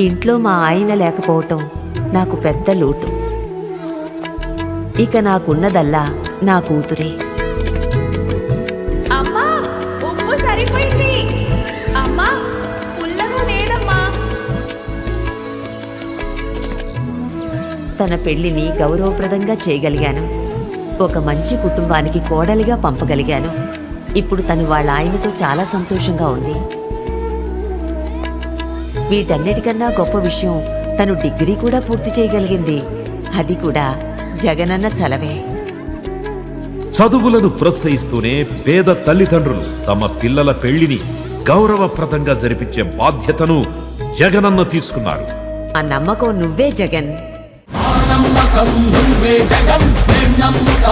ఇంట్లో మా ఆయన లేకపోవటం నాకు పెద్ద లోటు. ఇక నాకున్నదల్లా నా కూతురే. అమ్మా, ఉప్పు సరిపోయింది. అమ్మా, పుల్లగా లేదమ్మా. తన పెళ్లిని గౌరవప్రదంగా చేయగలిగాను. ఒక మంచి కుటుంబానికి కోడలిగా పంపగలిగాను. ఇప్పుడు తను వాళ్ళ ఆయనతో చాలా సంతోషంగా ఉంది. వీటన్నిటికన్నా గొప్ప విషయం, తను డిగ్రీ కూడా పూర్తి చేయగలిగింది. అది కూడా జగనన్న చలవే. చదువులను ప్రోత్సహిస్తూనే పేద తల్లిదండ్రులు తమ పిల్లల పెళ్లిని గౌరవప్రదంగా జరిపించే బాధ్యతను జగనన్న తీసుకున్నారు. ఆ నమ్మకం నువ్వే జగన్. నమ్మకం నువ్వే జగన్, నమ్మకం